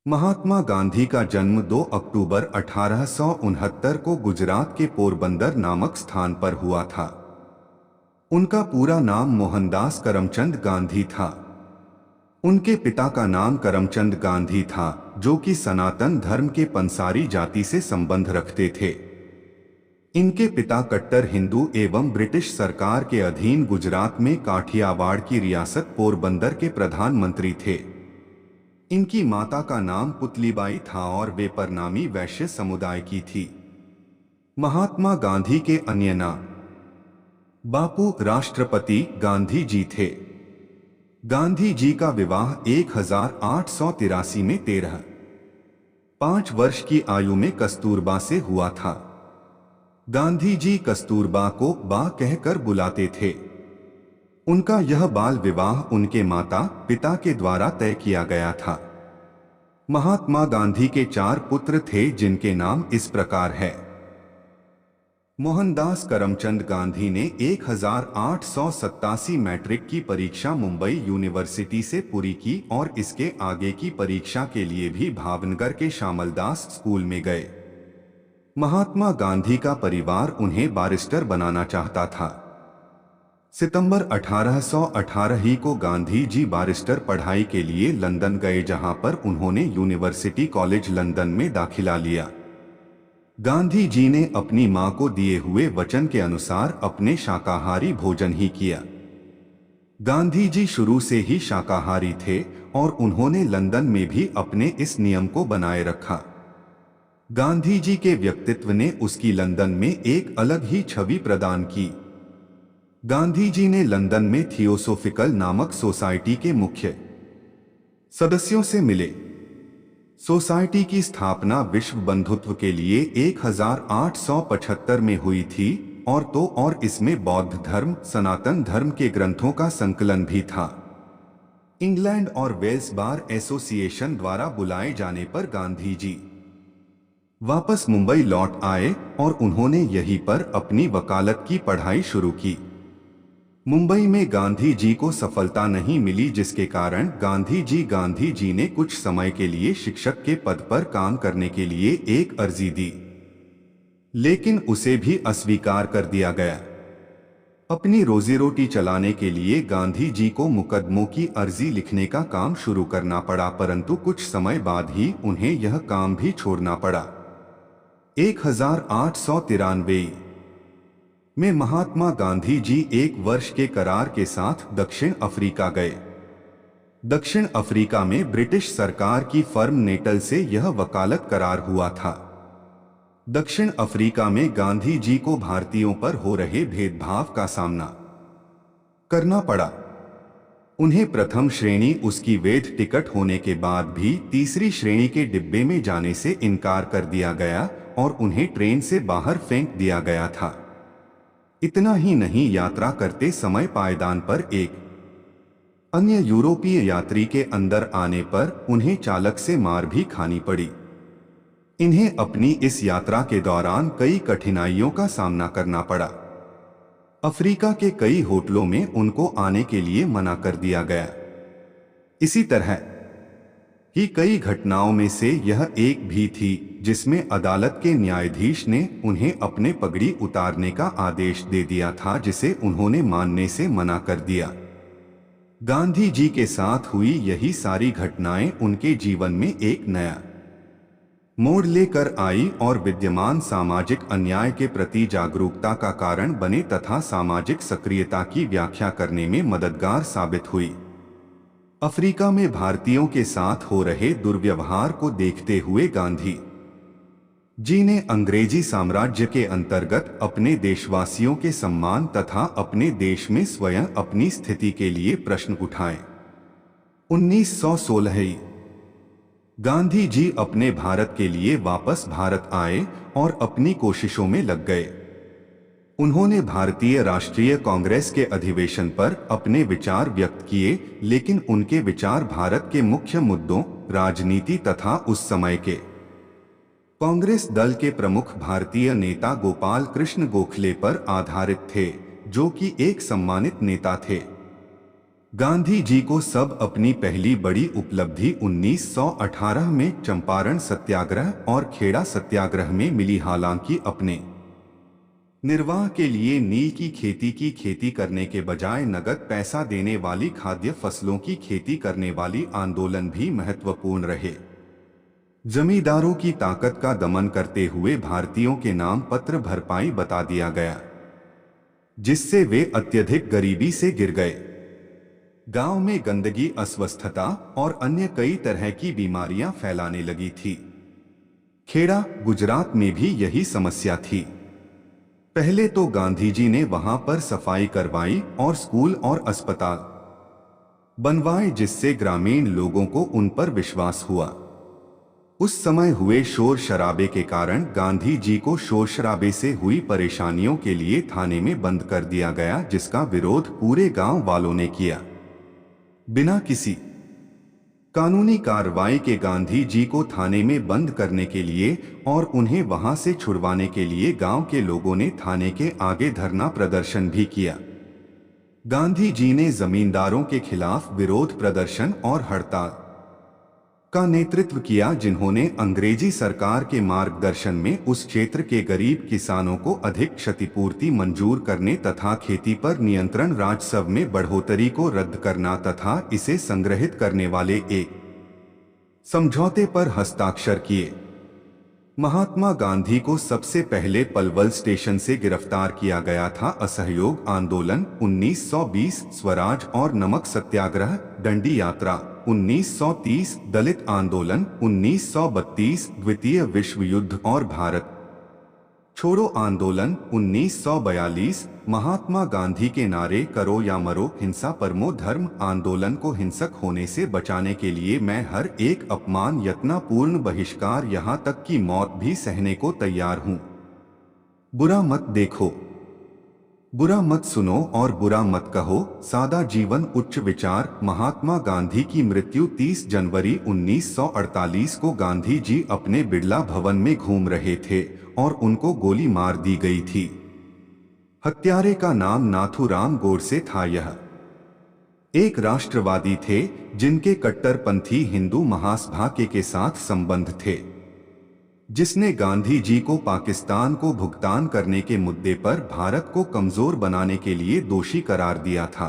महात्मा गांधी का जन्म 2 अक्टूबर 1869 को गुजरात के पोरबंदर नामक स्थान पर हुआ था। उनका पूरा नाम मोहनदास करमचंद गांधी था। उनके पिता का नाम करमचंद गांधी था, जो कि सनातन धर्म के पंसारी जाति से संबंध रखते थे। इनके पिता कट्टर हिंदू एवं ब्रिटिश सरकार के अधीन गुजरात में काठियावाड़ की रियासत पोरबंदर के प्रधानमंत्री थे। इनकी माता का नाम पुतलीबाई था और वे परनामी वैश्य समुदाय की थी। महात्मा गांधी के अन्य नाम बापू राष्ट्रपति गांधी जी थे। गांधी जी का विवाह 1883 में 5 वर्ष की आयु में कस्तूरबा से हुआ था। गांधी जी कस्तूरबा को बा कहकर बुलाते थे। उनका यह बाल विवाह उनके माता पिता के द्वारा तय किया गया था। महात्मा गांधी के 4 पुत्र थे, जिनके नाम इस प्रकार है। मोहनदास करमचंद गांधी ने 1887 मैट्रिक की परीक्षा मुंबई यूनिवर्सिटी से पूरी की और इसके आगे की परीक्षा के लिए भी भावनगर के श्यामलदास स्कूल में गए। महात्मा गांधी का परिवार उन्हें बैरिस्टर बनाना चाहता था। सितंबर 1818 को गांधी जी बैरिस्टर पढ़ाई के लिए लंदन गए, जहां पर उन्होंने यूनिवर्सिटी कॉलेज लंदन में दाखिला लिया। गांधी जी ने अपनी मां को दिए हुए वचन के अनुसार अपने शाकाहारी भोजन ही किया। गांधी जी शुरू से ही शाकाहारी थे और उन्होंने लंदन में भी अपने इस नियम को बनाए रखा। गांधी जी के व्यक्तित्व ने उसकी लंदन में एक अलग ही छवि प्रदान की। गांधी जी ने लंदन में थियोसोफिकल नामक सोसाइटी के मुख्य सदस्यों से मिले। सोसाइटी की स्थापना विश्व बंधुत्व के लिए 1875 में हुई थी और इसमें बौद्ध धर्म, सनातन धर्म के ग्रंथों का संकलन भी था। इंग्लैंड और वेल्स बार एसोसिएशन द्वारा बुलाए जाने पर गांधी जी वापस मुंबई लौट आए और उन्होंने यहीं पर अपनी वकालत की पढ़ाई शुरू की। मुंबई में गांधी जी को सफलता नहीं मिली, जिसके कारण गांधी जी ने कुछ समय के लिए शिक्षक के पद पर काम करने के लिए एक अर्जी दी, लेकिन उसे भी अस्वीकार कर दिया गया। अपनी रोजी रोटी चलाने के लिए गांधी जी को मुकदमों की अर्जी लिखने का काम शुरू करना पड़ा, परंतु कुछ समय बाद ही उन्हें यह काम भी छोड़ना पड़ा। 1893 में महात्मा गांधी जी 1 वर्ष के करार के साथ दक्षिण अफ्रीका गए। दक्षिण अफ्रीका में ब्रिटिश सरकार की फर्म नेटल से यह वकालत करार हुआ था। दक्षिण अफ्रीका में गांधी जी को भारतीयों पर हो रहे भेदभाव का सामना करना पड़ा। उन्हें प्रथम श्रेणी उसकी वैध टिकट होने के बाद भी तीसरी श्रेणी के डिब्बे में जाने से इनकार कर दिया गया और उन्हें ट्रेन से बाहर फेंक दिया गया था। इतना ही नहीं, यात्रा करते समय पायदान पर एक अन्य यूरोपीय यात्री के अंदर आने पर उन्हें चालक से मार भी खानी पड़ी। इन्हें अपनी इस यात्रा के दौरान कई कठिनाइयों का सामना करना पड़ा। अफ्रीका के कई होटलों में उनको आने के लिए मना कर दिया गया। इसी तरह ही कई घटनाओं में से यह एक भी थी जिसमें अदालत के न्यायाधीश ने उन्हें अपने पगड़ी उतारने का आदेश दे दिया था, जिसे उन्होंने मानने से मना कर दिया। गांधी जी के साथ हुई यही सारी घटनाएं उनके जीवन में एक नया मोड़ लेकर आई और विद्यमान सामाजिक अन्याय के प्रति जागरूकता का कारण बने तथा सामाजिक सक्रियता की व्याख्या करने में मददगार साबित हुई। अफ्रीका में भारतीयों के साथ हो रहे दुर्व्यवहार को देखते हुए गांधी जी ने अंग्रेजी साम्राज्य के अंतर्गत अपने देशवासियों के सम्मान तथा अपने देश में स्वयं अपनी स्थिति के लिए प्रश्न उठाए। 1916 गांधी जी अपने भारत के लिए वापस भारत आए और अपनी कोशिशों में लग गए। उन्होंने भारतीय राष्ट्रीय कांग्रेस के अधिवेशन पर अपने विचार व्यक्त किए, लेकिन उनके विचार भारत के मुख्य मुद्दों, राजनीति तथा उस समय के कांग्रेस दल के प्रमुख भारतीय नेता गोपाल कृष्ण गोखले पर आधारित थे, जो कि एक सम्मानित नेता थे। गांधी जी को सब अपनी पहली बड़ी उपलब्धि 1918 में चंपारण सत्याग्रह और खेड़ा सत्याग्रह में मिली। हालांकि अपने निर्वाह के लिए नील की खेती करने के बजाय नगद पैसा देने वाली खाद्य फसलों की खेती करने वाली आंदोलन भी महत्वपूर्ण रहे। जमींदारों की ताकत का दमन करते हुए भारतीयों के नाम पत्र भरपाई बता दिया गया, जिससे वे अत्यधिक गरीबी से गिर गए। गांव में गंदगी, अस्वस्थता और अन्य कई तरह की बीमारियां फैलाने लगी थी। खेड़ा, गुजरात में भी यही समस्या थी। पहले तो गांधी जी ने वहां पर सफाई करवाई और स्कूल और अस्पताल बनवाए, जिससे ग्रामीण लोगों को उन पर विश्वास हुआ। उस समय हुए शोर शराबे के कारण गांधी जी को शोर शराबे से हुई परेशानियों के लिए थाने में बंद कर दिया गया, जिसका विरोध पूरे गांव वालों ने किया। बिना किसी कानूनी कार्रवाई के गांधी जी को थाने में बंद करने के लिए और उन्हें वहां से छुड़वाने के लिए गांव के लोगों ने थाने के आगे धरना प्रदर्शन भी किया। गांधी जी ने जमींदारों के खिलाफ विरोध प्रदर्शन और हड़ताल का नेतृत्व किया, जिन्होंने अंग्रेजी सरकार के मार्गदर्शन में उस क्षेत्र के गरीब किसानों को अधिक क्षतिपूर्ति मंजूर करने तथा खेती पर नियंत्रण, राजस्व में बढ़ोतरी को रद्द करना तथा इसे संग्रहित करने वाले एक समझौते पर हस्ताक्षर किए। महात्मा गांधी को सबसे पहले पलवल स्टेशन से गिरफ्तार किया गया था। असहयोग आंदोलन 1920, स्वराज और नमक सत्याग्रह, डंडी यात्रा 1930, दलित आंदोलन 1932, द्वितीय विश्व युद्ध और भारत छोड़ो आंदोलन 1942, महात्मा गांधी के नारे करो या मरो, हिंसा परमो धर्म आंदोलन को हिंसक होने से बचाने के लिए मैं हर एक अपमान, यत्नपूर्ण बहिष्कार, यहाँ तक कि मौत भी सहने को तैयार हूँ। बुरा मत देखो, बुरा मत सुनो और बुरा मत कहो, सादा जीवन उच्च विचार। महात्मा गांधी की मृत्यु 30 जनवरी 1948 को गांधी जी अपने बिड़ला भवन में घूम रहे थे और उनको गोली मार दी गई थी। हत्यारे का नाम नाथूराम गोडसे था। यह एक राष्ट्रवादी थे जिनके कट्टरपंथी हिंदू महासभा के साथ संबंध थे, जिसने गांधी जी को पाकिस्तान को भुगतान करने के मुद्दे पर भारत को कमजोर बनाने के लिए दोषी करार दिया था।